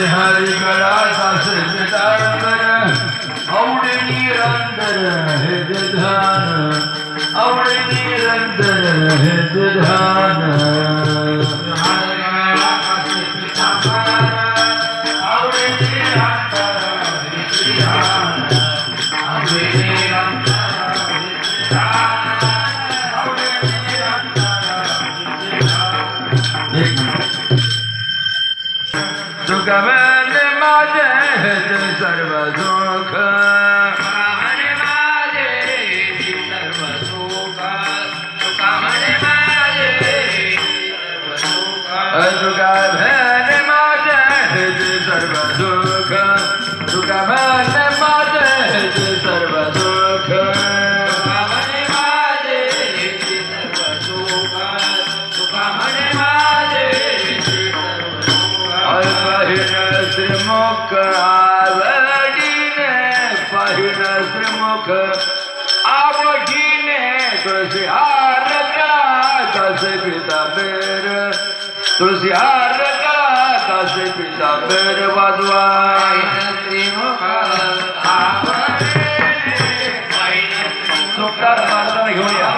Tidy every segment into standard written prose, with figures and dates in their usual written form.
हरि गळा सासे पितांबर आवडे निरंतर हे ध्यान आवडे निरंतर हे ध्यान आवडे निरंतर हे ध्यान आवडे तुका म्हणे माझे सर्व सुख म्हणे माझे सर्व सुख तुका म्हणे माझे तुका म्हणे माझे सर्व सुख तुका म्हणे माझे सर्व सुख तुका म्हणे माझे सर्व सुख तुका म्हणे माझे श्रीमुख आवडीने पाहिन श्रीमुख आवडीने तुळशी हार कसे पितांबर तुळशी हार कसे पितांबर वाजवा श्रीमुख तुकार मार्गाने घेऊया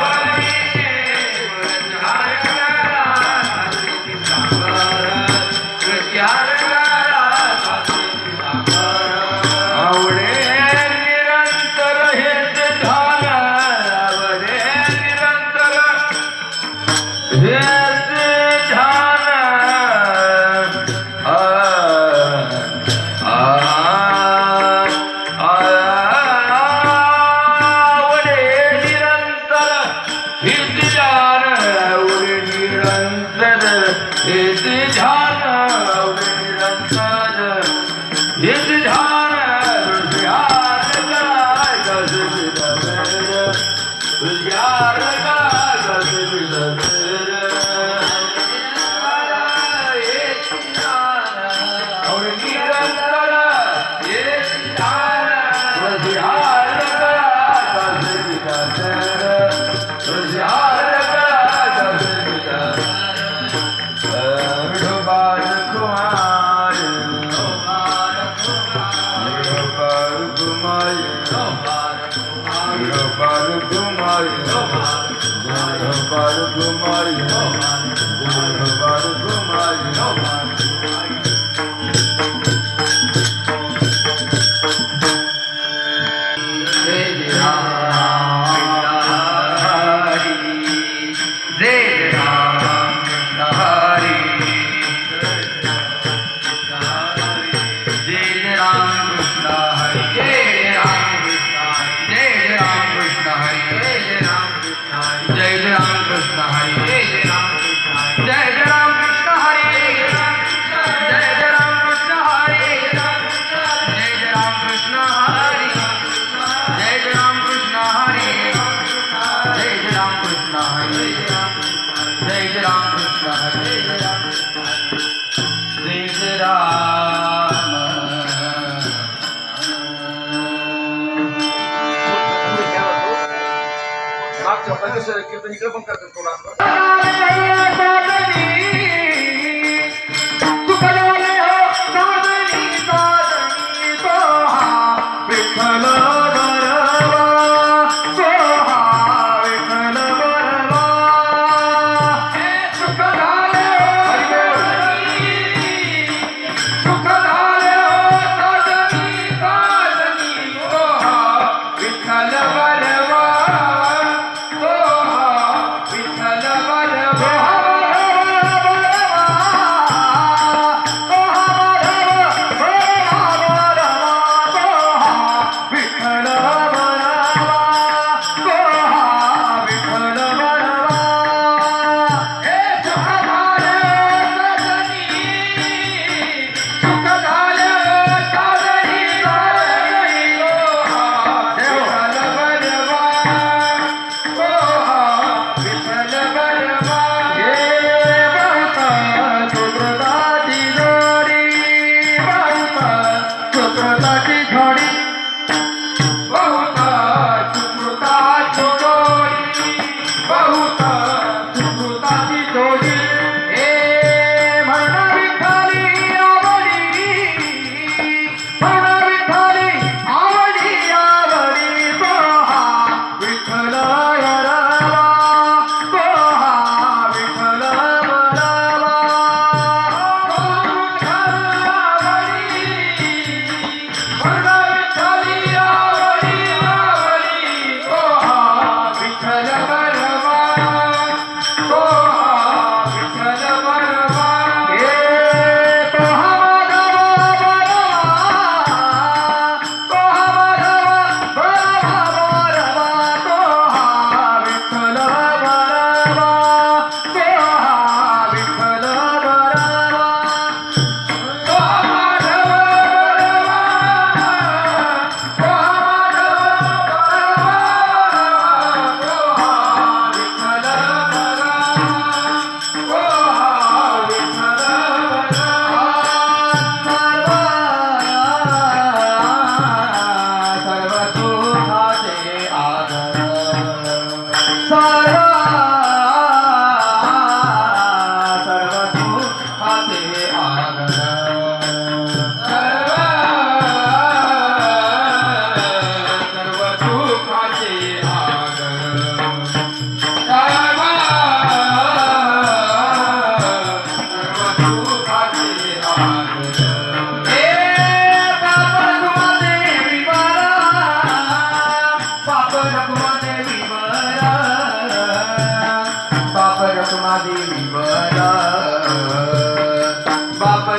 कीर्तन इकडे पण करतात थोडा Oh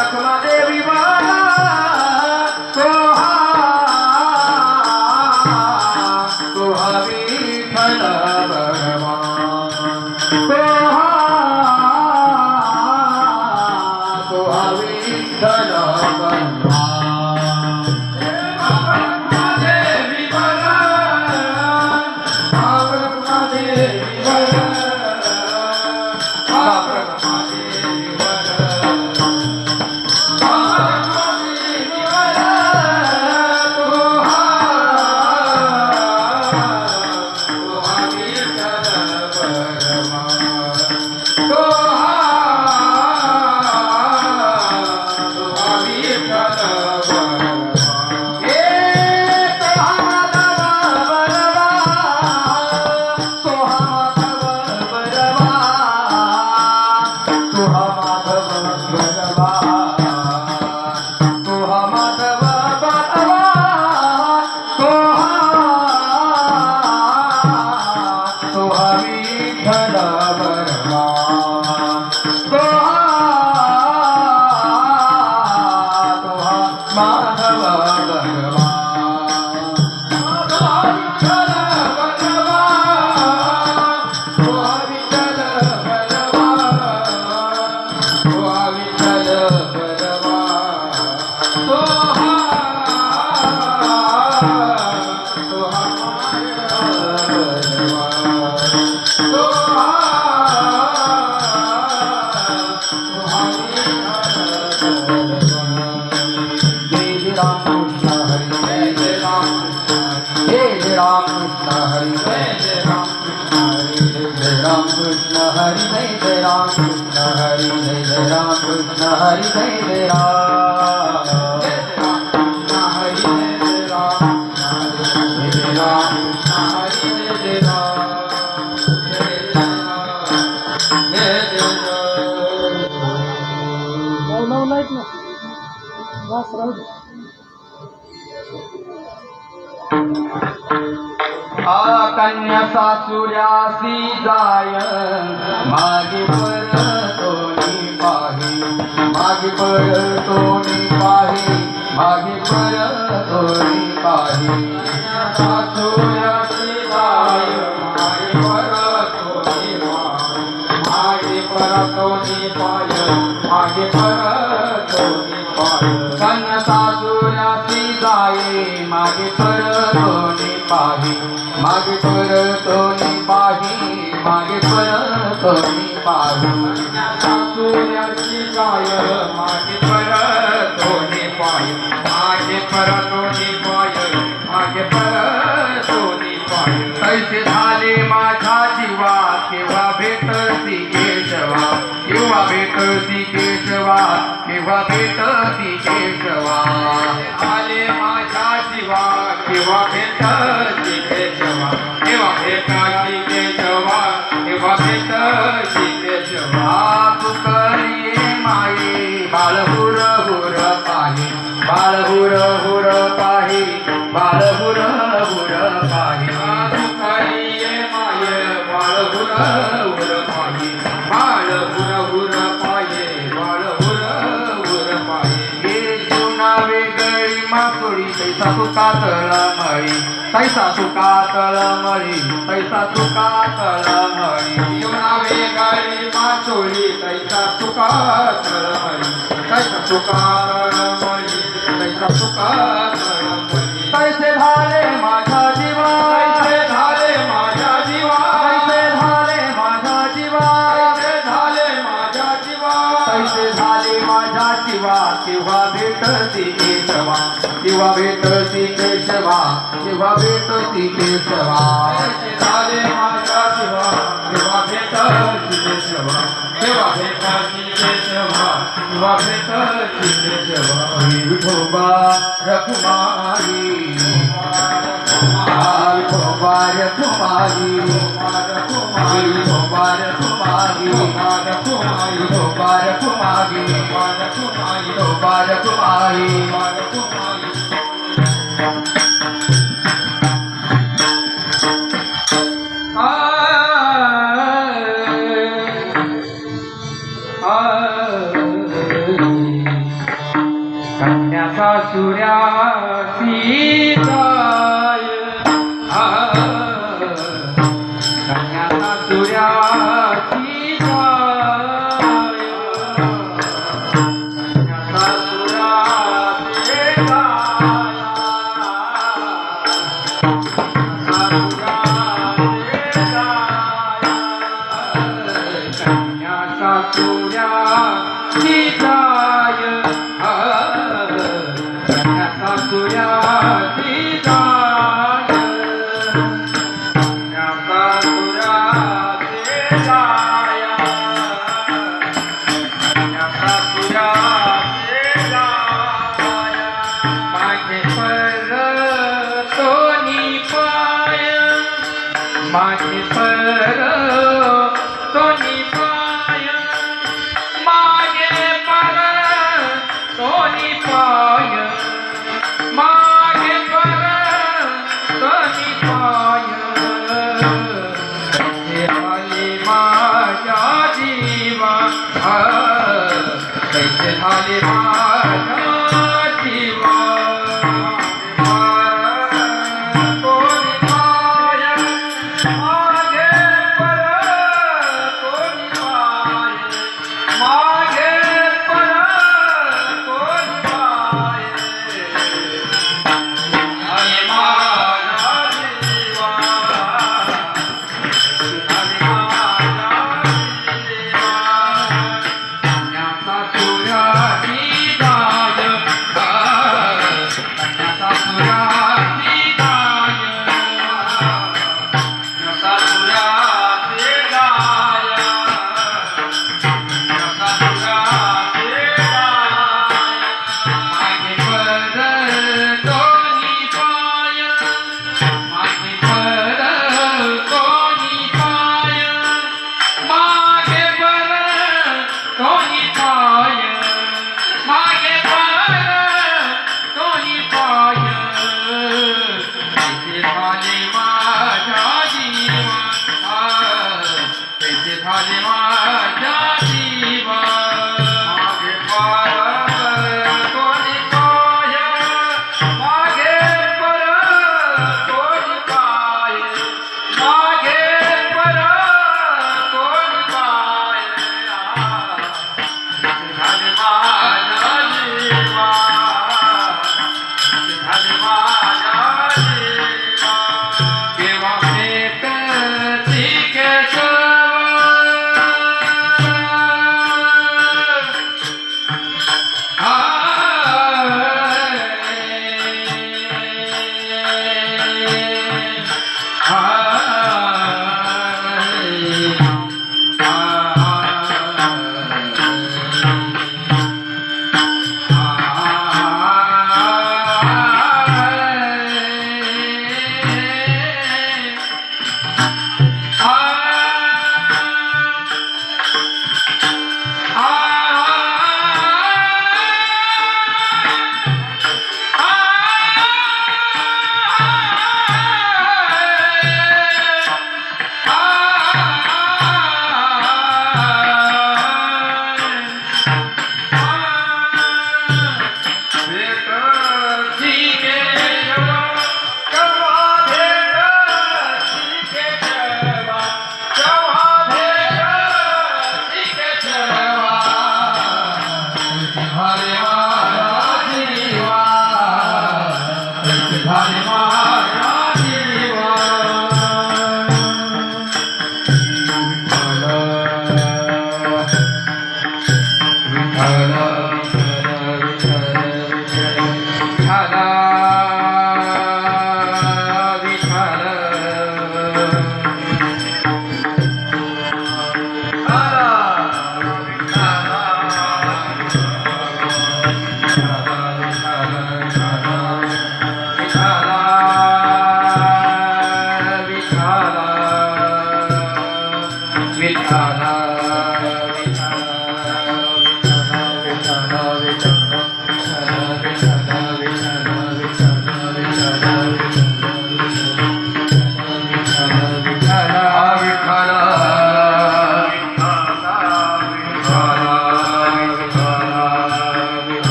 रखुमादेवी बाळा सोहा विठ्ठल बरवा सोहा विठ्ठल बरवा कन्या सासुऱ्यासी जाय मागे परतोनी पाही मागे परतोनी पाही मागे परतोनी पाही सासुऱ्यासी जाय मागे परतोनी मागे परतोनी पाय मागे परतोनी पाय कन्या सासुऱ्यासी जाय मागे परतोनी पाही मागे परतोनी पाही मागे परतोनी पाही सासुऱ्याची गाय मागे परतोनी पाय मागे परतोनी पाय मागे परतोनी पाय कैसे झाले माझ्या जीवा केव्हा भेटती केशवा केव्हा भेटती केशवा केव्हा भेटती केशवा झाले माझ्या जीवा केव्हा भेटती केशवा केव्हा भेटती केशवा केव्हा भेटती केशवा तू करिये माये बाळ हुर हुर पाही बाळ हुर हुर पाही बाळ हुर हुर पाही तू करिये माये बाळ हुर हुर पाही बाळ हुर हुर पाये बाळ हुर हुर पाये हे जीवना वेगळी मासोळी तैसा तुका तळमळी तैसा तुका तळमळी तैसा तुका तळमळी जीवना वेगळी मासोळी तैसा तुका तळमळी तैसा तुका तळमळी तैसा तुका तळमळी कैसे झाले माझ्या जीवा कैसे झाले माझ्या जीवा कैसे झाले माझ्या जीवा कैसे झाले माझ्या जीवा कैसे झाले माझ्या जीवा केव्हा भेटती केशवा केव्हा भेटती केशवा केव्हा भेटती केशवा कैसे झाले माझ्या जीवा केव्हा भेटती केशवा केव्हा भेटती केशवा केव्हा भेटती केशवा विठोबा रखुमारी विठोबा रखुमारी विठोबा रखुमारी विठोबा रखुमारी विठोबा रखुमारी सासुऱ्यासी जाय कन्या सासुऱ्यासी जाय कन्या सासुऱ्यासी कन्या सासुऱ्यासी जाय कन्या सासुऱ्यासी जाय कन्या सासुऱ्यासी जाय कन्या सासुऱ्यासी जाय माझे पर सोनी पाय माझे पर सोनी पाय माझे पर सोनी पाय माझे पर सोनी पाय कैसे झाले माझ्या जीवा कैसे झाले माझ्या जीवा कोणी पाय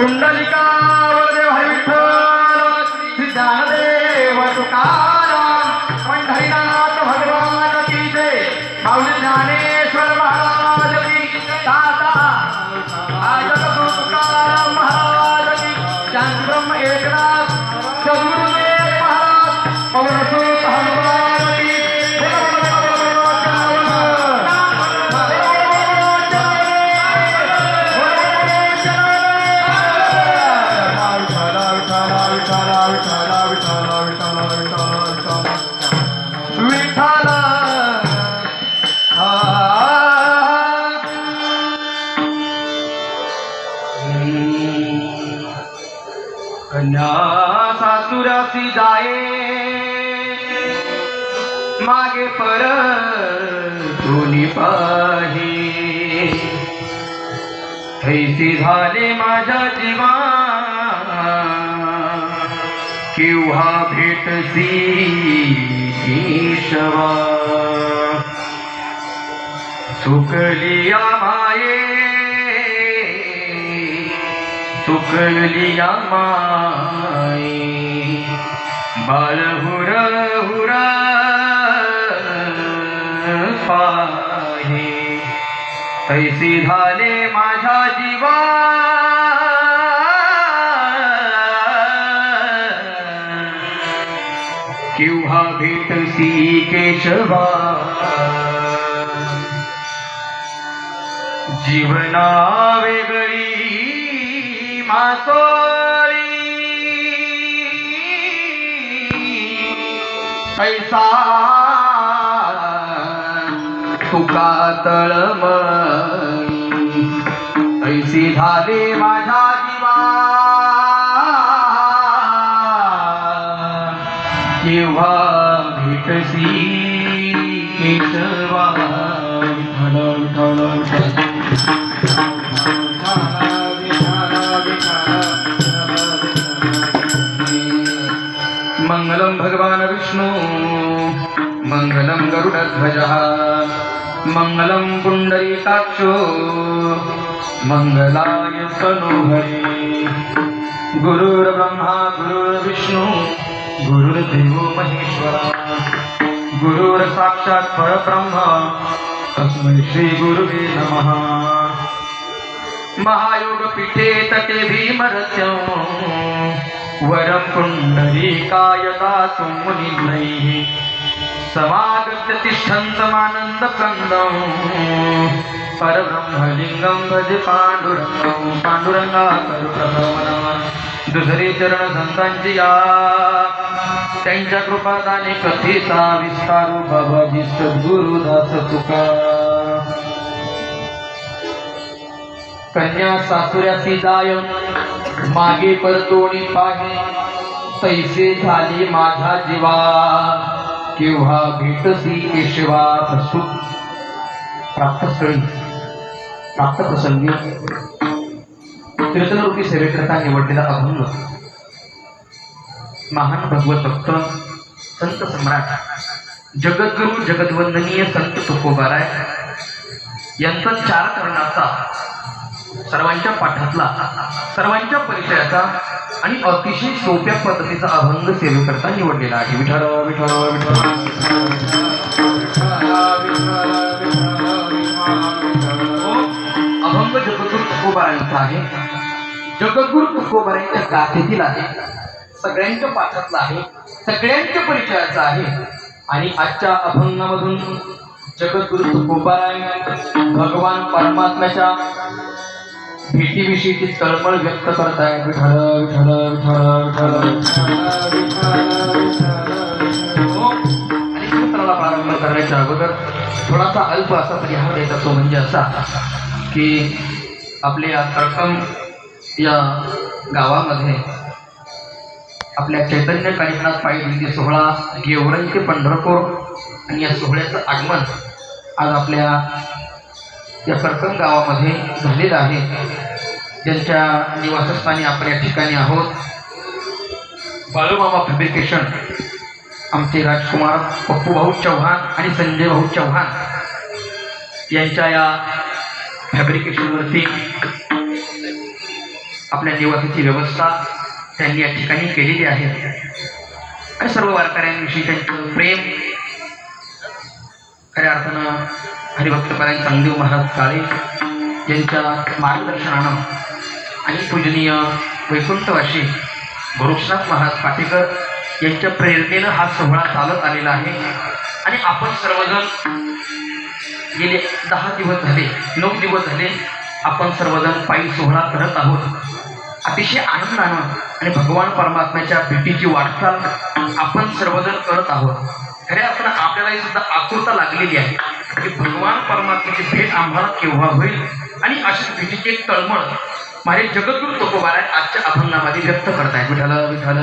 पुंडलिका वरदेव हरी विठ्ठल श्री ज्ञानदेव तुकाराम पंढरीनाथ भगवान की जय माऊली ज्ञानेश्वर महाराज की दाता आजगुरु तुकाराम महाराज की ज्ञान ब्रह्म एकनाथ सद्गुरुदेव महाराज पवनसुत हनुमान की कन्या सासुरासी जाये मागे पर दोन्ही पाही हैसी झाले माझ्या जीवा केव्हा भेटसी केशवा सुकलिया माये सुकलिया माये बाल हुरा हुरा पाहे तैसी झाले माझ्या जीवा केव्हा भेटसी केशवा जीवना वेगळी मासोळी पैसा तुका तळमळी ऐसी झाले माझ्या जीवा केव्हा भेटसी केशवा मंगलम भगवान विष्णु मंगलम गरुडध्वजः मंगलम पुंडरीकाक्षो मंगलाय तनोहरे गुरुर्ब्रह्मा गुरुर्विष्णु गुरुर्देवो महेश्वरा गुरुर्साक्षात् परब्रह्म तस्मै श्री गुरुवे नमः महायोग पीठे तटे भीमरस्यं वरं पुंडरीकाय दातुं मुनिर्नैः समागत्य तिष्ठन्तमानन्दकन्दं परब्रह्मलिङ्गं भज पांडुरंगं पांडुरंगा करुप्रभवना दुसरे चरण संतांची या त्यांच्या कृपादाने कथेचा विस्तारू बाबाजी सद्गुरुदास तुका कन्या सासुऱ्यासी जाय मागे परतोणी पाहे तैसे झाली माझ्या जीवा केव्हा भेटसी केशवा प्रसूत प्राप्तस्थळी प्राप्त प्रसंगी कीर्तनरूपी सेवेकरता निवडलेला अभंग महान भगवत भक्त संत सम्राट जगद्गुरु जगद्वंदनीय संत तुकोबाराय यांचा चार करण्याचा सर्वांच्या पाठातला सर्वांच्या परिचयाचा आणि अतिशय सोप्या पद्धतीचा अभंग सेवेकरता निवडलेला आहे. विठ्ठल विठ्ठल अभंग जगद्गुरु तुकोबारायांचा आहे. जगद्गुरु तुकोबारायांच्या गाथेतील आहे, सगळ्यांच्या पाठातला आहे, सगळ्यांच्या परिचयाचा आहे. आणि आजच्या अभंगामधून जगद्गुरु तुकोबाराय भगवान परमात्म्याच्या भेटीविषयीची तळमळ व्यक्त करताय. विठ्ठल विठ्ठल आणि कीर्तनाला प्रारंभ करण्याच्या अगोदर थोडासा अल्प असा परिहार द्यायचा, तो म्हणजे असा की आपल्या तळकम या गावामध्ये आपल्या चैतन्य कार्यक्रमात पायी दिंडी सोहळा गेवराई ते पंढरपूर आणि या सोहळ्याचं आगमन आज आपल्या या करकम गावामध्ये झालेलं आहे. ज्यांच्या निवासस्थानी आपण या ठिकाणी आहोत, बाळूमामा फॅब्रिकेशन, आमचे राजकुमार पप्पू भाऊ चव्हाण आणि संजय भाऊ चव्हाण यांच्या या फॅब्रिकेशनवरती आपल्या निवासाची व्यवस्था त्यांनी या ठिकाणी केलेली आहे आणि सर्व वारकऱ्यांविषयी त्यांचं प्रेम खऱ्या अर्थानं हरिभक्तपरायण चांगदेव महाराज काळे यांच्या मार्गदर्शनानं आणि पूजनीय वैकुंठवासी गोरक्षनाथ महाराज पाटेकर यांच्या प्रेरणेनं हा सोहळा चालत आलेला आहे आणि आपण सर्वजण गेले 10 दिवस झाले 9 दिवस झाले आपण सर्वजण पायी सोहळा करत आहोत अतिशय आनंदानं आणि भगवान परमात्म्याच्या भेटीची वाटचाल आपण सर्वजण करत आहोत. खऱ्या अर्थानं आपल्यालाही सुद्धा आतुरता लागलेली आहे की भगवान परमात्म्याची भेट आम्हाला केव्हा होईल आणि अशी भेटीची एक तळमळ माझे जगद्गुरु तुकोबाराय आजच्या अभंगामध्ये व्यक्त करतायत. विठ्ठल विठ्ठल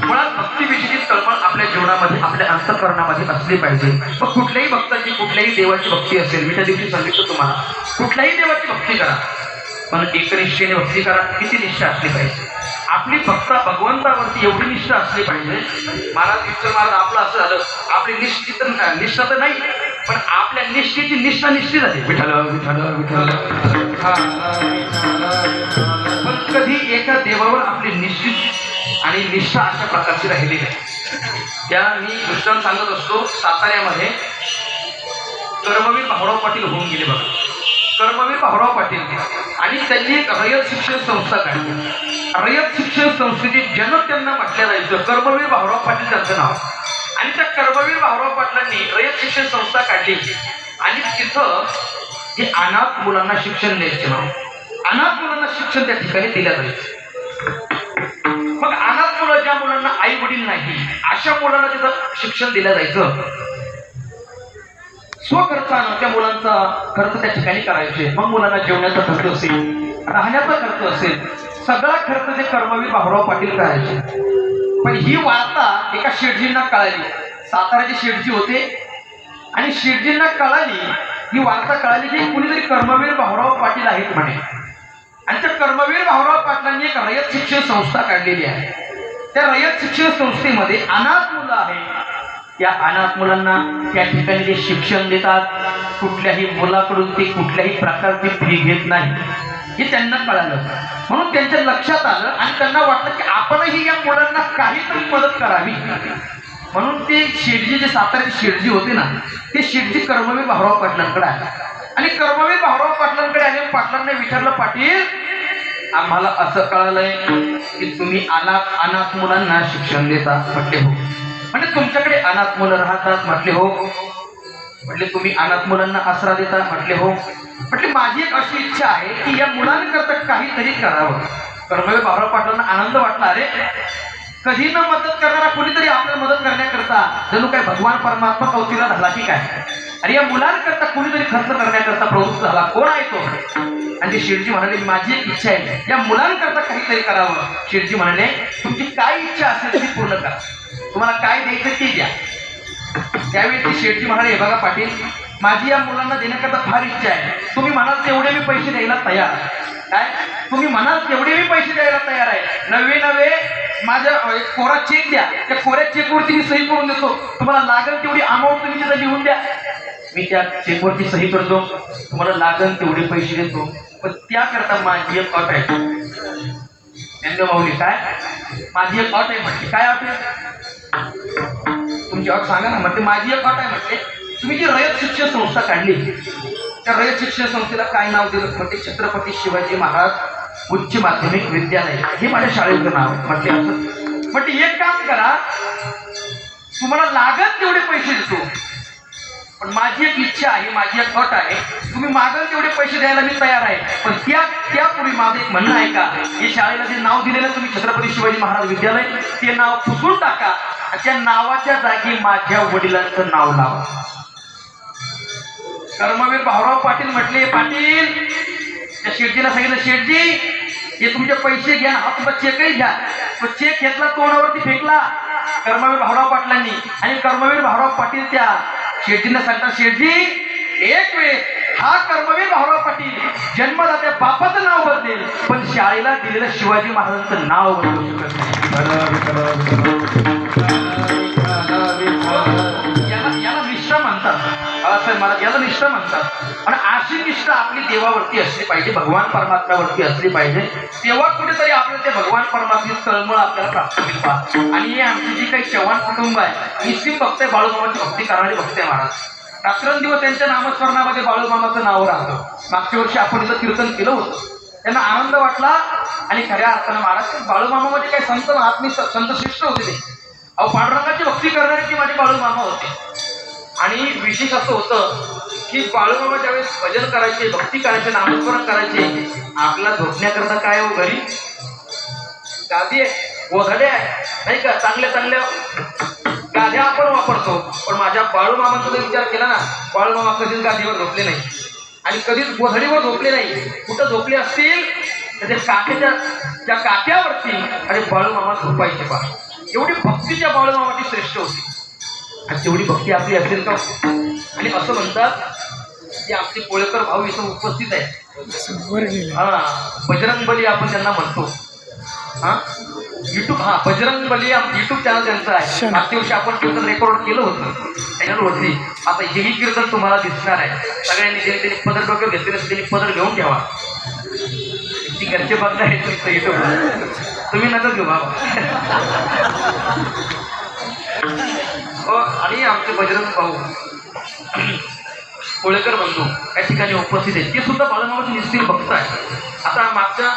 मुळात भक्तीविषयीची तळमळ आपल्या जीवनामध्ये आपल्या अंतःकरणामध्ये असली पाहिजे. मग कुठल्याही भक्ताची कुठल्याही देवाची भक्ती असेल मी त्या दिवशी सांगितलं तुम्हाला कुठल्याही देवाची भक्ती करा पण एकनिष्ठेने भक्ती करा. किती निष्ठा असली पाहिजे आपली भक्त भगवंतावरती एवढी निष्ठा असली पाहिजे. महाराज विठ्ठल महाराज आपलं असं झालं आपली निष्ठा तर नाही पण आपल्या निष्ठेची निष्ठा निष्ठी झाली. विठ्ठल विठ्ठल विठ्ठल पण कधी एका देवावर आपली निश्चित आणि निष्ठा अशा प्रकारची राहिली नाही. त्या मी दृष्टांत सांगत असतो. साताऱ्यामध्ये कर्मवीर भाऊराव पाटील होऊन गेले बघा. कर्मवीर भाऊराव पाटील आणि त्यांनी एक रयत शिक्षण संस्था काढली. रयत शिक्षण संस्थेचे जनक त्यांना म्हटलं जायचं. कर्मवीर भाऊराव पाटील त्यांचं नाव आणि त्या कर्मवीर भाऊराव पाटलांनी रयत शिक्षण संस्था काढली आणि तिथं हे अनाथ मुलांना शिक्षण द्यायचे नाव. अनाथ मुलांना शिक्षण त्या ठिकाणी दिलं जायचं. मग अनाथ मुलं ज्या मुलांना आई वडील नाही अशा मुलांना तिथं शिक्षण दिलं जायचं. स्वखर्चानं त्या मुलांचा खर्च त्या ठिकाणी करायचे. मग मुलांना जेवण्याचा खर्च असेल राहण्याचा खर्च असेल सगळा खर्च ते कर्मवीर भाऊराव पाटील करायचे. पण ही वार्ता एका शेठजींना कळाली. साताऱ्याचे शेठजी होते आणि शेठजींना कळाली ही वार्ता कळाली की कुणीतरी कर्मवीर भाऊराव पाटील आहेत म्हणे आणि त्या कर्मवीर भाऊराव पाटलांनी एक रयत शिक्षण संस्था काढलेली आहे. त्या रयत शिक्षण संस्थेमध्ये अनाथ मुलं आहेत. या अनाथ मुलांना त्या ठिकाणी जे शिक्षण देतात कुठल्याही मुलाकडून ते कुठल्याही प्रकारची फी घेत नाही हे त्यांना कळालं. म्हणून त्यांच्या लक्षात आलं आणि त्यांना वाटलं की आपणही या मुलांना काहीतरी मदत करावी. म्हणून ते शेठजी जे साताऱ्याचे शेठजी होते ना ते शेठजी कर्मवीर भाऊराव पाटलांकडे आले आणि कर्मवीर भाऊराव पाटलांकडे आले. पाटलांना विचारलं पाटील आम्हाला असं कळालंय की तुम्ही अनाथ मुलांना शिक्षण देता. म्हटले हो. म्हणजे तुमच्याकडे अनाथ मुलं राहतात. म्हटले हो. म्हटले तुम्ही अनाथ मुलांना आसरा देता. म्हटले हो. म्हटले माझी एक अशी इच्छा आहे की या मुलांकरता काहीतरी करावं. कर्मवीर भाऊराव पाटलांना आनंद वाटला. अरे कधी न मदत करणारा कोणीतरी आपल्याला मदत करण्याकरता जणू काय भगवान परमात्मा कौतीला झाला की काय. अरे या मुलांकरता कोणीतरी खर्च करण्याकरता प्रवृत्त झाला. कोण आहे तो. आणि ते शेठजी म्हणाले माझी एक इच्छा आहे या मुलांकरता काहीतरी करावं. शेठजी म्हणाले तुमची काय इच्छा असेल ती पूर्ण करा. तुम्हाला काय द्यायचं ते द्या. त्यावेळी ते शेठजी म्हणाले हे बघा पाटील माझी या मुलांना देण्याकरता फार इच्छा आहे. तुम्ही म्हणाल तेवढे मी पैसे द्यायला तयार आहे. काय तुम्ही म्हणाल तेवढे मी पैसे द्यायला तयार आहे. नवे माझ्या एक कोरा चेक द्या. त्या कोऱ्या चेकवरती मी सही करून देतो. तुम्हाला लागेल तेवढी अमाऊंट तुम्ही तिथं लिहून द्या. मी त्या चेकवरती सही करतो. तुम्हाला लागेल तेवढे पैसे देतो. पण त्याकरता माझी एक अट आहे. माऊली काय माझी एक अट आहे. म्हटली काय अट आहे तुमची अट सांगा ना. म्हटले माझी एक अट आहे. म्हटले तुम्ही जी रयत शिक्षण संस्था काढली त्या रयत शिक्षण संस्थेला काय नाव दिलं. म्हणजे छत्रपती शिवाजी महाराज उच्च माध्यमिक विद्यालय हे माझ्या शाळेचं नाव आहे. म्हटले असं. म्हटले एक काम करा तुम्हाला लागत तेवढे पैसे देतो पण माझी एक इच्छा आहे माझी एक अट आहे. तुम्ही मागल तेवढे पैसे द्यायला मी तयार आहे. पण त्यापूर्वी माझं एक म्हणणं आहे का हे शाळेला जे नाव दिलेलं तुम्ही छत्रपती शिवाजी महाराज विद्यालय ते नाव पुसून टाका आणि त्या नावाच्या जागी माझ्या वडिलांचं नाव लावा. कर्मवीर भाऊराव पाटील म्हटले पाटील त्या शेठजीला सांगितलं शेठजी हे तुमचे पैसे घ्या हा तुमचा चेकही घ्या. तो चेक घेतला तोंडावरती फेकला कर्मवीर भाऊराव पाटलांनी आणि कर्मवीर भाऊराव पाटील त्या शेठजींना सांगतात शेठजी एक वेळ हा कर्मवीर भाऊराव पाटील जन्मदात्या बापाचं नाव बदलेल पण शाळेला दिलेलं शिवाजी महाराजांचं नाव बदलू शकत नाही. याला निष्ठा म्हणतात. बाळासाहेब महाराज याला निष्ठा निष्ठा म्हणतात. आणि अशी निष्ठा आपली देवावरती असली पाहिजे, भगवान परमात्म्यावरती असली पाहिजे. तेव्हा कुठेतरी आपल्याला ते भगवान परमात्म्याची तळमळ आपल्याला प्राप्त होईल पहा. आणि हे आमची जी काही चव्हाण कुटुंब आहे, निश्चित भक्त आहे, बाळूमामाची भक्ती करणारी भक्त आहे महाराज. रात्रंदिवस त्यांच्या नामस्मरणामध्ये बाळूमामाचं नाव राहतं. मागच्या वर्षी आपण इथं कीर्तन केलं होतं, त्यांना आनंद वाटला. आणि खऱ्या अर्थानं महाराज बाळूमामामध्ये काही संत महात्मे संत श्रेष्ठ होते ते. अहो पांडुरंगाची भक्ती करणारे ते माझे बाळूमामा होते. आणि विशेष असं होतं की बाळूमामा ज्यावेळेस भजन करायचे, भक्ती करायचे, नामस्मरण करायचे, आपला झोपण्याकरता काय हो घरी गादी आहे, गोधड्या आहे नाही का, चांगल्या चांगल्या गाद्या आपण वापरतो. पण माझ्या बाळूमामाचा जर विचार केला ना, बाळूमामा कधीच गादीवर झोपले नाही आणि कधीच गोधडीवर झोपले नाही. कुठं झोपले असतील तर त्या काठ्याच्या त्या काट्यावरती आणि बाळूमामा झोपायचे पहा. एवढी भक्तीच्या बाळूमामाची श्रेष्ठ होती. आणि तेवढी भक्ती आपली असेल का? आणि असं म्हणतात की आमचे कोळेकर भाऊ इथं उपस्थित आहे. हा, बजरंग बली आपण त्यांना म्हणतो. हा युट्यूब, हा बजरंग बली युट्यूब चॅनल त्यांचं आहे. मागच्या वर्षी आपण कीर्तन रेकॉर्ड केलं होतं चॅनलवरती. आता हेही कीर्तन तुम्हाला दिसणार आहे. सगळ्यांनी ज्यांनी त्यांनी पदर डोक्यावर घेतलेले त्यांनी पदर घेऊन ठेवा. ती घरचे बघणार आहे तुमचं युट्यूब, तुम्ही नका घेऊ बाबा. आणि आमचे बजरंग भाऊ कोळेकर बंधू या ठिकाणी उपस्थित आहेत. ते सुद्धा बाळूमामाचे निश्चित भक्त आहे. आता मागच्या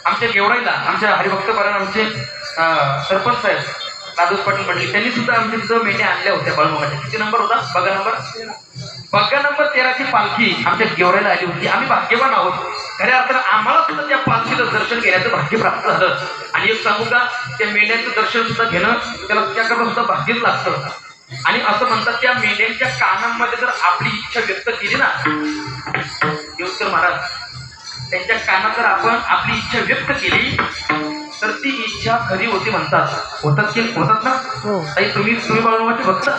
आमच्या गेवराईला आमच्या हरिभक्तपरायण आमचे सरपंच साहेब दादूस पाटील मंडळी त्यांनी सुद्धा आमच्या तिथं मेंढ्या आणल्या होत्या बाळूमामाच्या. किती नंबर होता? बघा नंबर 13ची पालखी आमच्या गेवराईला आली होती. आम्ही भाग्यवान आहोत. खऱ्या अर्थानं आम्हाला सुद्धा त्या पालखीचं दर्शन घेण्याचं भाग्य प्राप्त झालं. आणि एक सांगू का, त्या मेंढ्यांचं दर्शन सुद्धा घेणं त्याला त्याकरता सुद्धा भाग्यच लागतं. आणि असं म्हणतात त्या मेंढ्यांच्या कानांमध्ये जर आपली इच्छा व्यक्त केली ना देवकर महाराज, त्यांच्या कानात जर आपण आपली इच्छा व्यक्त केली तर ती इच्छा खरी होती म्हणतात. होतात ना ताई? तुम्ही बाळूमामाचे भक्त,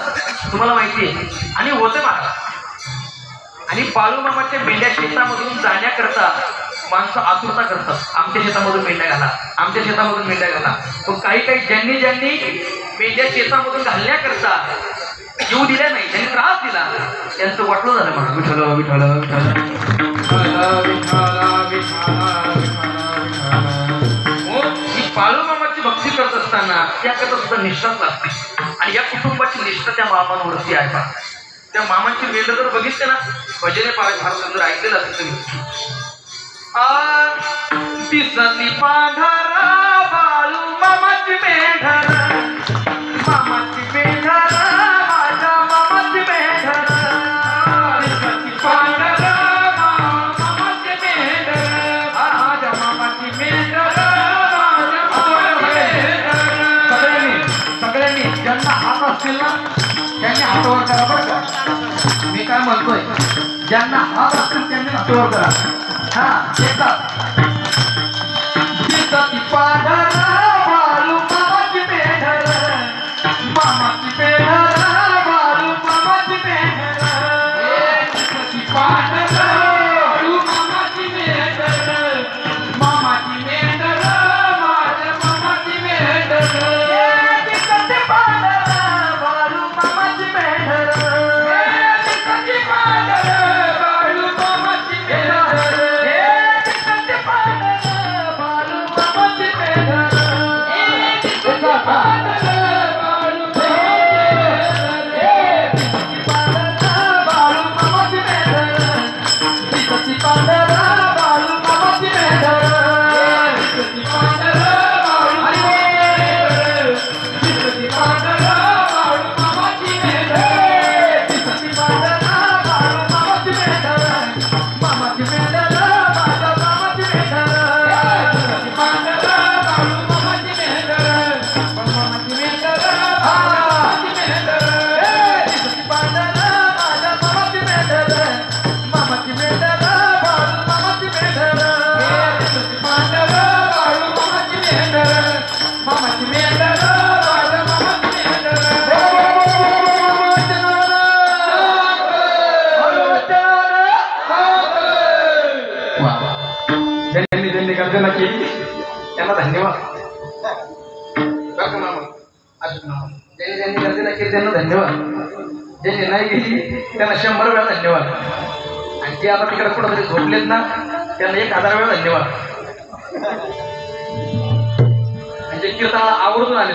तुम्हाला माहिती आहे. आणि होते महाराज. आणि बाळूमामाच्या मेंढ्या शेतामधून जाण्याकरता माणसं आतुरता करतात. आमच्या शेतामधून मेंढ्या घाला, आमच्या शेतामधून मेंढ्या घाला. पण काही ज्यांनी मेंढ्या शेतामधून घालण्याकरता येऊ दिल्या नाही, त्यांनी त्रास दिला, त्यांचं वाटलं झालं म्हणा विठ्ठल विठ्ठल ही बाळूमामाची भक्ती करत असताना त्याकरता सुद्धा निष्ठाच लागते. आणि या कुटुंबाची निष्ठा त्या मामांवरती आहे पहा. त्या मामांची मेंढ जर बघितले ना, भजने भारत जर ऐकलेलं असेल तुम्ही, दिसती पांढरा बाळूमामाची मेंढर, मामाची मेंढर, माझ्या मामाची मेंढर, दिसती पांढरा मामाची मेंढर, माझ्या मामाची मेंढर, सगळ्यांनी ज्यांना हात असतील ना त्यांनी हातावर करा बरं का. मी काय म्हणतोय, ज्यांना हात असतील त्यांनी हातावर करा. हा पांढरा बाळूमामाची मेंढर, मामाची मेंढर, बाळूमामाची मेंढर, पांढरा बाळूमामाची मेंढर, मामाची मेंढर, माझ्या मामाची मेंढर, पांढरा बाळूमामाची मेंढर, गर्जना केली त्यांना धन्यवाद. ज्यांनी गर्जना केली त्यांना धन्यवाद. ज्यांनी नाही गेली त्यांना 100 वेळा धन्यवाद. आणि जे आता तिकडे कुठंतरी झोपलेत ना त्यांना 1000 वेळा धन्यवाद. म्हणजे कीर्तनाला आवर्जून आले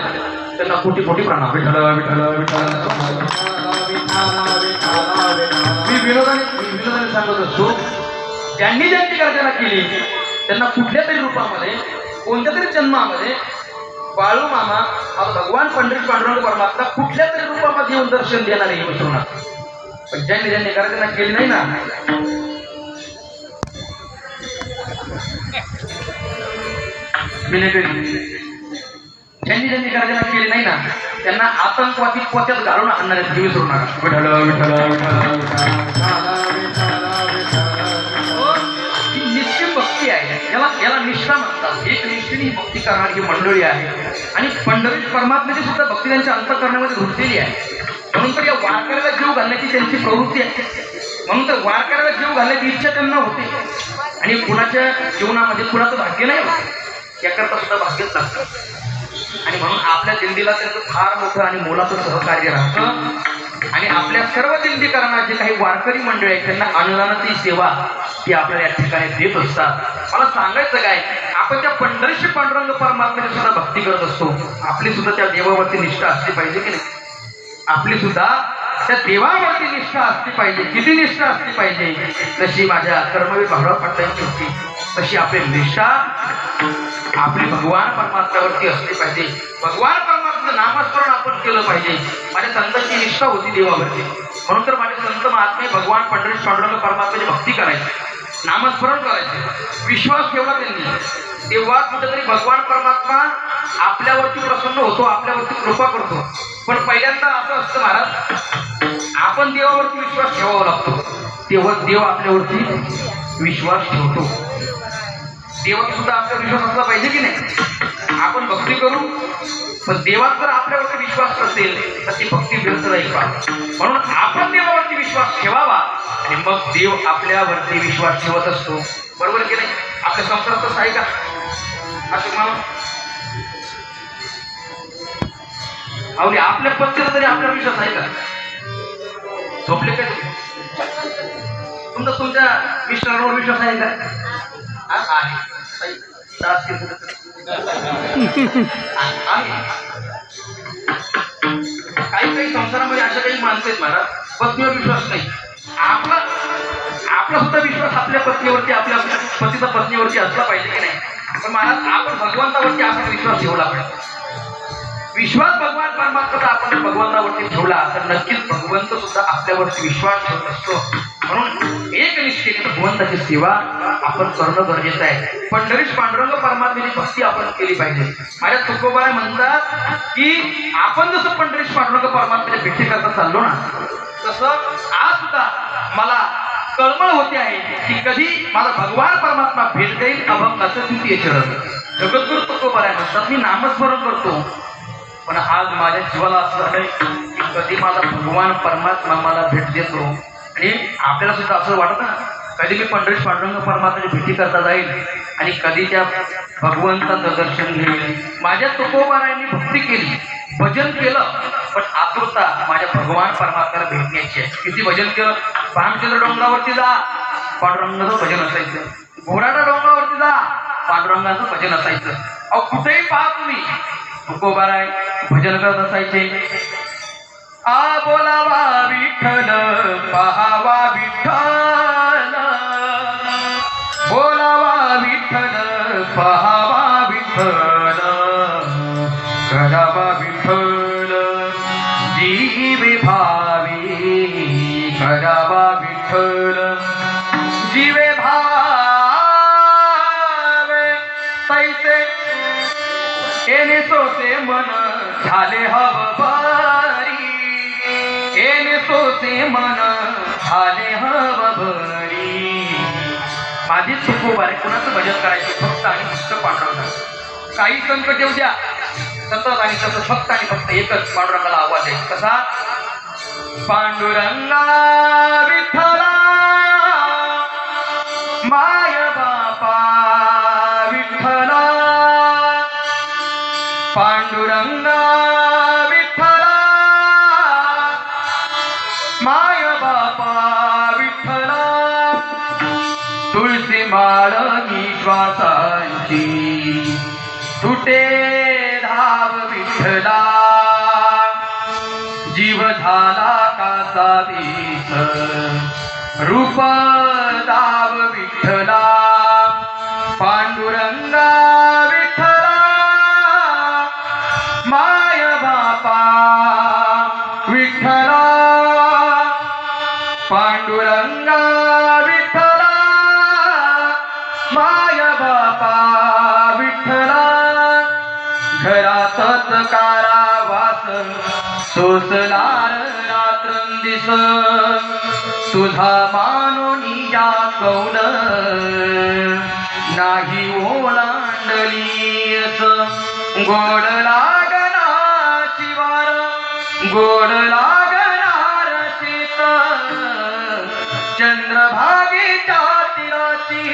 त्यांना कोटी कोटी प्रणाम. विठ्ठल विठ्ठल विठ्ठल. मी विनोदाने सांगत असतो, ज्यांनी ज्यांची गर्जना केली त्यांना कुठल्या तरी रूपामध्ये कोणत्या तरी जन्मामध्ये बाळू मामा आता भगवान पंडित पांडुरंग परमात्मा कुठल्या तरी रूपामध्ये येऊन दर्शन देणार आहे विसरू नका. पण ज्यांनी ज्यांनी गर्जना केली नाही ना ज्यांनी ज्यांनी गर्जना केली नाही ना त्यांना आतंकवादी पोत्यात घालून आणणार आहेत विसरू नका. विठ्ठल विठ्ठल ही निश्चित भक्ती आहे. याला निष्ठा म्हणतात. एक निष्ठेने भक्ती करणारी ही मंडळी आहे आणि पंढरीत परमात्म्याची सुद्धा भक्ती त्यांच्या अंतःकरणामध्ये घुसलेली आहे. म्हणून तर या वारकऱ्याला जीव घालण्याची त्यांची प्रवृत्ती आहे. म्हणून तर वारकऱ्याला जीव घालण्याची इच्छा त्यांना होते. आणि कुणाच्या जीवनामध्ये कुणाचं भाग्य नाही होत याकरता सुद्धा भाग्यच लागतं. आणि म्हणून आपल्या दिंडीला त्यांचं फार मोठं आणि मोलाचं सहकार्य राहतं. आणि आपल्या सर्व दिंडीकरांना जे काही वारकरी मंडळी आहेत त्यांना अनुदानाची सेवा ही आपल्याला या ठिकाणी देत असतात. मला सांगायचं काय, आपण त्या पंढरीशी पांडुरंग परमात्म्याची सुद्धा भक्ती करत असतो. आपली सुद्धा त्या देवावरती निष्ठा असली पाहिजे की नाही? आपली सुद्धा त्या देवावरती निष्ठा असली पाहिजे. किती निष्ठा असली पाहिजे? तशी माझ्या कर्मवीर भाऊराव पाटलांची होती तशी आपली निष्ठा आपली भगवान परमात्म्यावरती असली पाहिजे. भगवान परमात्म्याचं नामस्मरण आपण केलं पाहिजे. माझ्या संतांची निष्ठा होती देवावरती. म्हणून तर माझे संत महात्मे भगवान पंढरीश पांडुरंग परमात्म्याची भक्ती करायची, नामस्मरण करायचे, विश्वास ठेवला त्यांनी. तेव्हा कुठेतरी भगवान परमात्मा आपल्यावरती प्रसन्न होतो, आपल्यावरती कृपा करतो. पण पहिल्यांदा असं असतं महाराज, आपण देवावरती विश्वास ठेवावा लागतो तेव्हा देव आपल्यावरती विश्वास ठेवतो. देवात सुद्धा आपला विश्वास असला पाहिजे की नाही? आपण भक्ती करू पण देवात जर आपल्यावरती विश्वास नसेल तर ती भक्ती व्यर्थ राहील का? म्हणून आपण देवावरती विश्वास ठेवावा आणि मग देव आपल्यावरती विश्वास ठेवत असतो. बरोबर की नाही? आपल्या संसारात तसं आहे का? असं म्हणून अवली आपल्या पत्नीला तरी आपला विश्वास आहे का? झोपले काय तुमचा तुमच्या मिस्टरांवर विश्वास आहे का? आहे. काही काही संसारामध्ये अशा काही माणसं आहेत महाराज, पत्नीवर विश्वास नाही. आपला सुद्धा विश्वास आपल्या पत्नीवरती, आपल्या पतीचा पत्नीवरती असला पाहिजे की नाही? पण महाराज आपण भगवंतावरती असा विश्वास ठेवला पाहिजे. विश्वास भगवान परमात्म्याचा आपण भगवंतावरती ठेवला तर नक्कीच भगवंत सुद्धा आपल्यावरती विश्वास ठेवत असतो. म्हणून एक निष्ठेने भगवंताची सेवा आपण करणं गरजेचं आहे. पंढरीश पांडुरंग परमात्म्याची भक्ती आपण केली पाहिजे. माझ्या तुकोबाई म्हणतात की आपण जसं पंढरीश पांडुरंग परमात्म्याच्या भेटी करता चाललो ना तसं आज सुद्धा मला तळमळ होते आहे की कधी मला भगवान परमात्मा भेट देईल. अभंगाचं द्वितीय चरण जगद्गुरु तुकोबाई म्हणतात मी नामस्मरण करतो पण आज माझ्या जीवाला असं आहे की कधी माझा भगवान परमात्मा मला भेट देतो. आणि आपल्याला सुद्धा असं वाटतं ना कधी मी पंढरीश पांडुरंग परमात्म्याची भेटी करता जाईल आणि कधी त्या भगवंताचं दर्शन घेईल. माझ्या तुकोबारायांनी भक्ती केली, भजन केलं पण आतुरता माझ्या भगवान परमात्म्याला भेटण्याची आहे. किती भजन केलं? पामचंद्र डोंगरावरती जा पांडुरंगाचं भजन असायचं, घोडाटा डोंगरावरती जा पांडुरंगाचं भजन असायचं. अहो कुठेही पहा तुम्ही तुकोबाराय भजन करत असायचे. आ बोलावा विठ्ठल पहावा विठ्ठल, बोलावा विठ्ठल पहावा विठ्ठल, करावा विठ्ठल जीवे भावी, करावा विठ्ठल जीवे भावे तैसे एने सोसे मन झाले हव भरी, एने सोसे मन झाले हव भरी. माझी तुकोबाई कुणाचं भजन करायचे? फक्त आणि फक्त पांडुरंगाचं. काही संकट येऊ द्या सतत आणि तसं फक्त आणि फक्त एकच पांडुरंगाला आवाज आहे. कसा? पांडुरंगा विठ्ठला माय बापा विठ्ठला, पांडुरंगा विठ्ठला माय तुळशी माळ ही श्वासांची तुटे धाव विठ्ठला जीव झाला कासा विष रूप दाव विठ्ठला पांडुरंगा विठ्ठला माय बापा विठ्ठला पांडुरंगा विठ्ठला माय बापा विठ्ठला घरातच कारावास सोसलार रात्रंदिस तुझा मानोनी या कौन नाही ओलांडलीस गोड लागना शिवार गोड लागणार शीत चंद्रभागेच्या तीराची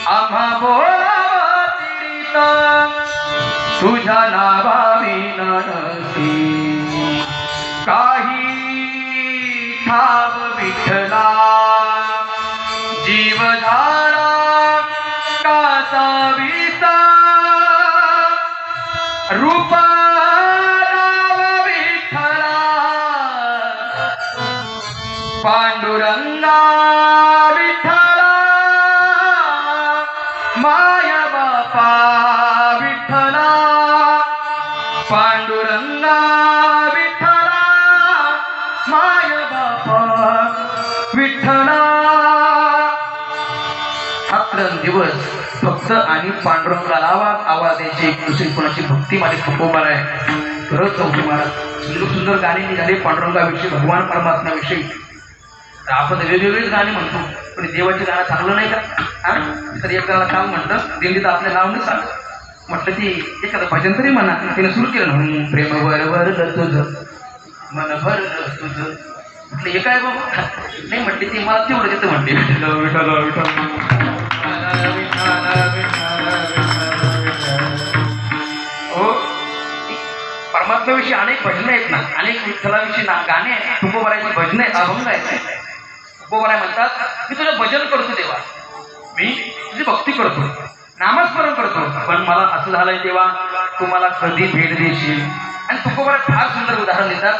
आम्हा बोलावा तीरित तुझ्या नावाविना नसी काही ठाव विठ्ठला जीव झाला कासा विसा रूप राव विठ्ठला पांडुरंगा विठ्ठला माया बापा विठ्ठला पांडुरंगा विठ्ठला माय बापा विठ्ठला दिवस भक्त आणि पांडुरंगाला आवाज द्यायची दुसरी कोणाची भक्ती माझी खपोबार आहे. खरंच चौकी महाराज सुंदर सुंदर गाणी निघाले पांडुरंगाविषयी भगवान परमात्म्याविषयी. आपण वेगवेगळीच गाणी म्हणतो पण देवाची गाणं चांगलं नाही का? तर एक गाणं काम म्हटलं दिल्लीत आपल्या नाव नाही सांग म्हटलं ती एखादं भजन तरी म्हणा. तिने सुरू केलं म्हणून प्रेम भरलं तुझं मन भरलं तुझं म्हटलं हे काय बाबा नाही म्हटली ती मला तेवढं देतं म्हणते विठ्ठल विठ्ठल विठ्ठल हो परमात्म्याविषयी अनेक भजनं आहेत ना अनेक विठ्ठलाविषयी गाणे आहेत तुकोबाराची भजनं आहेत अभंग आहेत. तुकोबाराय म्हणतात मी तुझं भजन करतो देवा मी तुझी भक्ती करतो नामस्मरण करतो पण मला असं झालंय देवा तू मला कधी भेट देशील. आणि तुकोबाराय फार सुंदर उदाहरण देतात.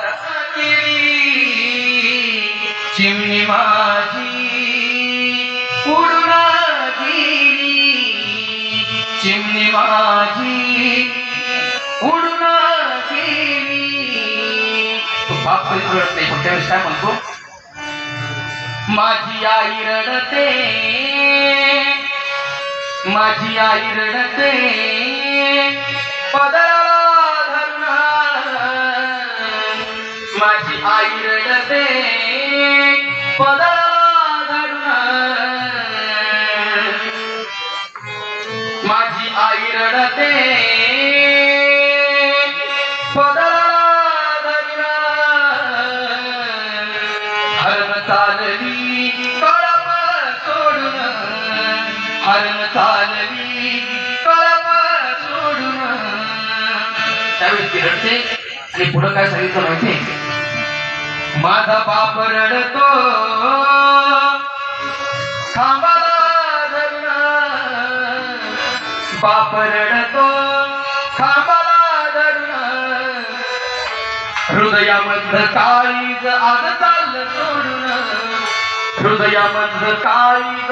चिमणी माझी उडून गेली चिमणी माझी उडून गेली. तो बाप कधीच रडत नाही पण त्यावेळेस काय म्हणतो माझी आई रडते माझी आई रडते पदराला धरून माझी आई रडते पदराला धरून माझी आई रडते पदराला धरून हरण चालली कळप सोडून हरण चालली कळप सोडून. त्यावेळी ती रडते आणि पुढं काय सांगितलं माहिती माझा बाप रडतो खांबाला धरून बाप रडतो खांबाला धरून हृदयामधलं काळीज आज चाललं सोडून हृदयामधलं काळीज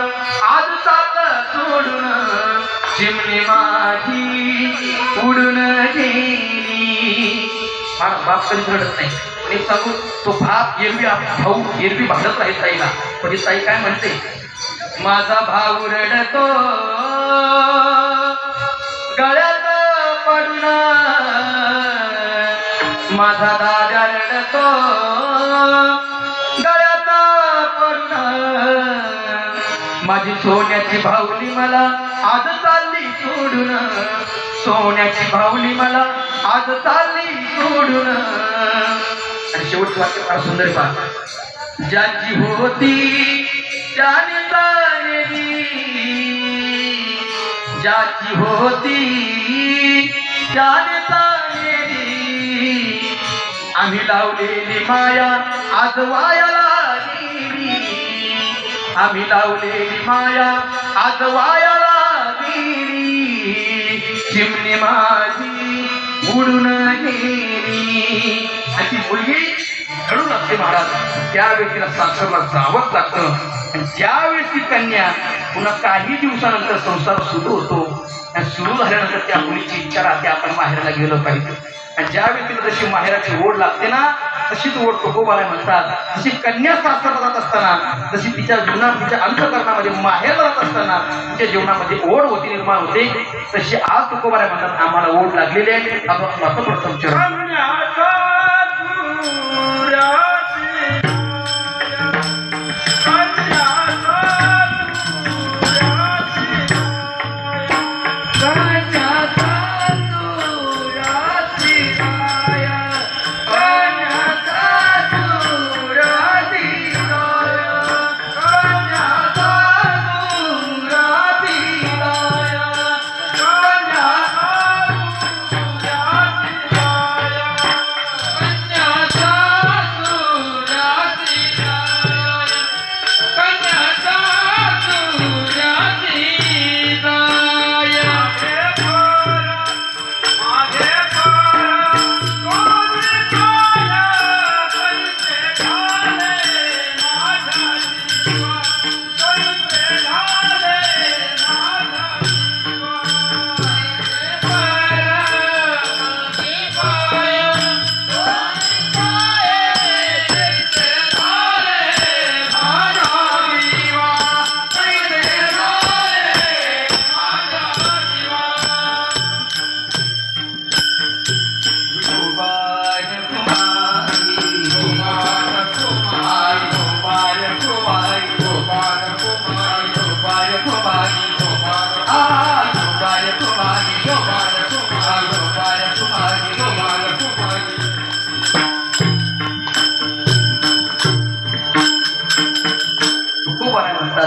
आज चाललं सोडून चिमणी माझी उडून गेली. बाप कधीच रडत नाही. एक सांगू तो बाप एरवी भाऊ एरवी भांडत राहील ताईला पण ताई काय म्हणते माझा भाऊ रडतो गळ्यात पडून माझा दादा रडतो गळ्यात पडून माझी सोन्याची भाऊली मला आज चालली सोडून सोन्याची भाऊली मला आज चालली सोडून. आणि शेवटचं वाक्य फार सुंदर आहे पहा ज्याची होती त्याने चालली ज्याची होती त्याने चालली आम्ही लावलेली माया आज वायाला गेली आम्ही लावलेली माया आज वायाला गेली, चिमणी माझी उडून गेली. अशी मुलगी घडून असते महाराज. त्यावेळेस तिला सासरला जावंच लागतं. आणि ज्यावेळेस ती कन्या पुन्हा काही दिवसानंतर संसार सुरू होतो आणि सुरू झाल्यानंतर त्या मुलीची इच्छा राहते आपण माहेरला गेलो पाहिजे. आणि ज्यावेळी तिला जशी माहेराची ओढ लागते ना तशीच ओढ तुकोबाला म्हणतात. जशी कन्या सासरला जात असताना जशी तिच्या जीवनात तिच्या अंतःकरणामध्ये माहेरला जात असताना तिच्या जीवनामध्ये ओढ होती निर्माण होते तशी आज तुकोबाला म्हणतात आम्हाला ओढ लागलेली आहे. आपण आता प्रथम चरण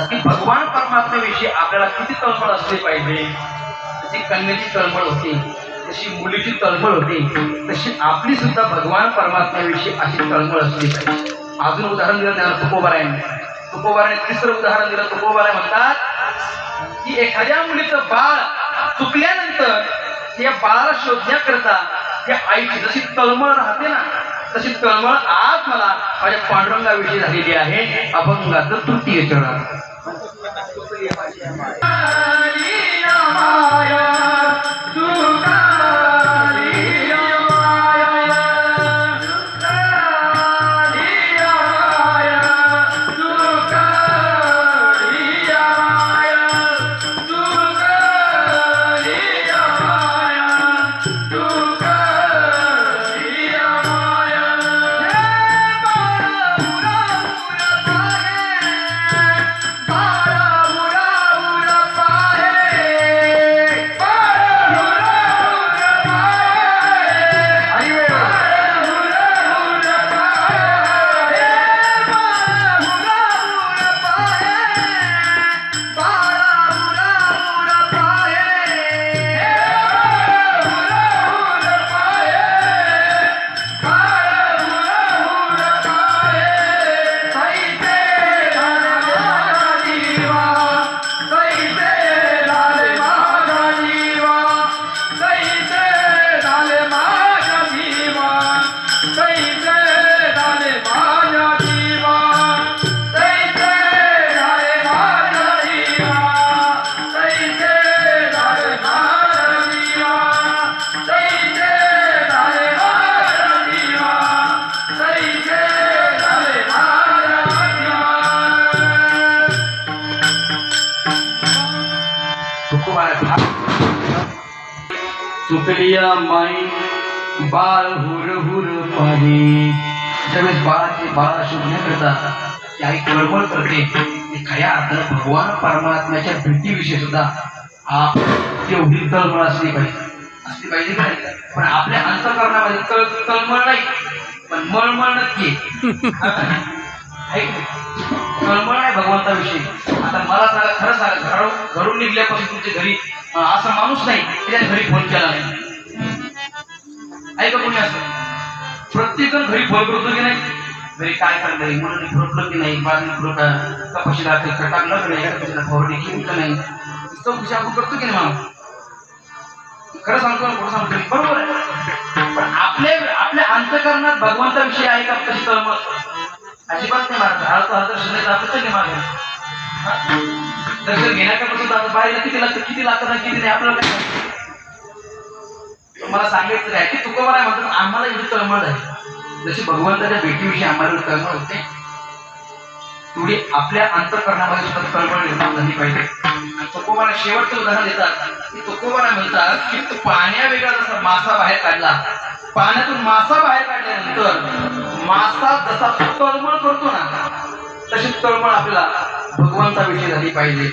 की भगवान परमात्म्याविषयी आपल्याला किती तळमळ असली पाहिजे. जशी कन्येची तळमळ होती तशी मुलीची तळमळ होती तशी आपली सुद्धा भगवान परमात्म्याविषयी अशी तळमळ असली पाहिजे. अजून उदाहरण दिलं ज्ञान तुकोबारायाने. तुकोबाराने तिसरं उदाहरण दिलं. तुकोबाराय म्हणतात की एखाद्या मुलीचं बाळ चुकल्यानंतर त्या बाळाला शोधण्याकरता त्या आईची जशी तळमळ राहते ना तशी तळमळ आज मला माझ्या पांडुरंगाविषयी झालेली आहे. अभंगाचं तृतीय चरण. चुकलिया माई बाळ हुर हुर पाणी. ज्यावेळेस बाळाला शोधण्याकरता ती आई तळमळ करते ती खऱ्या अर्थानं भगवान परमात्म्याच्या भेटीविषयी सुद्धा तेवढी तळमळ असली पाहिजे काय. पण आपल्या अंतःकरणामध्ये तळमळ नाही पण मळमळ नक्की तळमळ आहे भगवंताविषयी. आता मला सांगा खरं सांगा घरून निघल्यापासून तुमच्या घरी असा माणूस नाही त्याच्या घरी फोन केला नाही. ऐका कोणी असं प्रत्येक जण घरी फोन करतो की नाही. तरी काय चाललंय, मुलांनी फुरकलं की नाही, बाळांनी फुरकलं कपाशी दाखल टाकलं की नाही, कपाशीला फवारणी केली का नाही, चौकशी आपण करतो की नाही मामा? खरं सांगतो ना, खोटं सांगतो मी? बरोबर आहे. पण आपल्या अंतःकरणात भगवंताविषयी आहे का तशी तळमळ? अजिबात नाही मारत. दर्शन जातच नाही मागे. दर्शन घेण्यापासून आता बाहेर किती लागतं, किती लागतं, किती नाही आपल्याला काय माहिती? मला सांगायचं आहे की तुकोबाराय म्हणतात आम्हाला एवढी तळमळ आहे, जशी भगवंताच्या भेटीविषयी आम्हाला तळमळ होते, तेवढी आपल्या अंतःकरणामध्ये सुद्धा तळमळ निर्माण झाली पाहिजे. आणि तुकोबाराय शेवटचं उदाहरण देतात की तुकोबाराय म्हणतात की तू पाण्या वेगळा जसा मासा बाहेर काढला, पाण्यातून मासा बाहेर काढल्यानंतर मासा जसा तळमळ करतो ना, तशी तळमळ आपल्याला भगवंताविषयी झाली पाहिजे.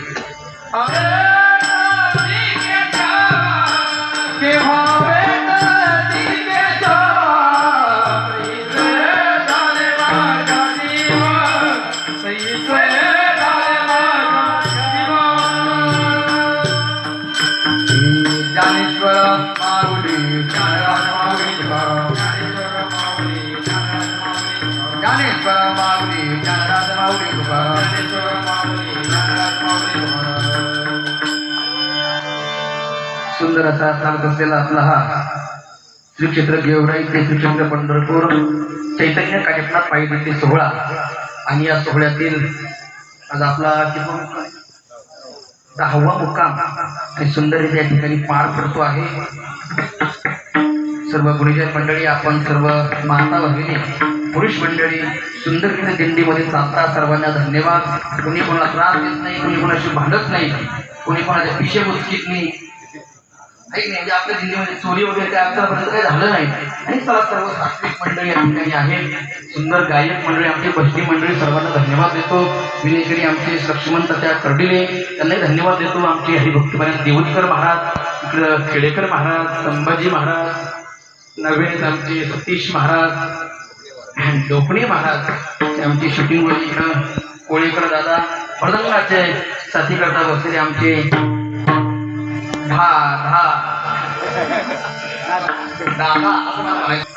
सुंदर असा चालत असलेला आपला हा श्री क्षेत्र गेवराई ते श्री क्षेत्र पंढरपूर चैतन्य कार्यक्रमात पायी दिंडी सोहळा. आणि या सोहळ्यातील आज आपला 10वा मुक्काम आणि सुंदररीत्या या ठिकाणी पार पडतो आहे. सर्व गुरुजन मंडळी, आपण सर्व माता भगिनी, पुरुष मंडळी सुंदररीत्या दिंडीमध्ये चालतात. सर्वांना धन्यवाद. कुणी कोणाला त्रास देत नाही, कुणी कोणाशी भांडत नाही, कुणी कोणाच्या पिशे उचकीत नाही, ऐक नाही. म्हणजे आपल्या दिल्लीमध्ये चोरी वगैरे काय आतापर्यंत काही झालं नाही. आणि सर्व सात्विक मंडळी या ठिकाणी आहे. सुंदर गायक मंडळी, आमची भजनी मंडळी, सर्वांना धन्यवाद देतो. विनेकरी आमचे लक्ष्मण त्या कर्डिले, त्यांनाही धन्यवाद देतो. आमचे हरिभक्तपर्यंत देवतकर महाराज, इकडं खेडेकर महाराज, संभाजी महाराज, नव्हेच आमचे सतीश महाराज, डोकणे महाराज, आमची शूटिंग इकडं कोळेकर दादा, मृदंगाचे साथी करता बसलेले आमचे दादा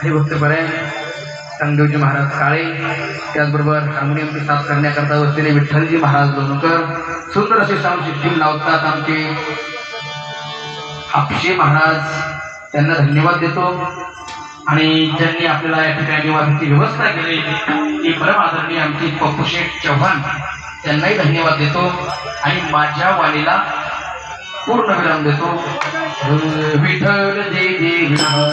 हरिभक्तपर्यंत संगदेवजी महाराज काळे, त्याचबरोबर हार्मोनियमची साथ करण्याकरता बसलेले विठ्ठलजी महाराज लोणकर, सुंदर असे साऊंड सिस्टीम लावतात आमचे हापशे महाराज, त्यांना धन्यवाद देतो. आणि ज्यांनी आपल्याला या ठिकाणी निवासाची व्यवस्था केली ती परम आदरणीय आमची पप्पूशेठ चव्हाण, त्यांनाही धन्यवाद देतो. आणि माझ्या वाणीला पूर्ण विराम देतो. विठ्ठल जय जय विठ्ठल,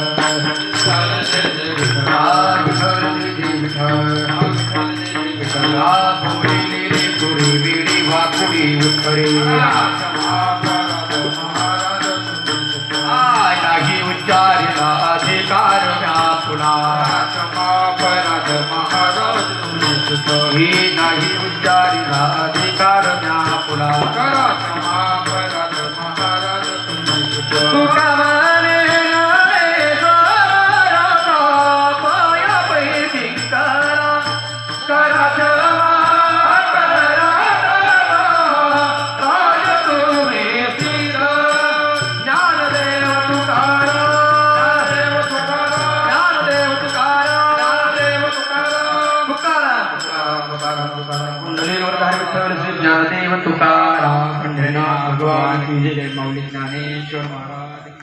नाही उच्चारिला अधिकार पुन्हा, ही नाही उच्चारिला अधिकार पुन्हा. ज्ञानदेव तुकाराम, भगवान की जय. माऊली ज्ञानेश्वर महाराज.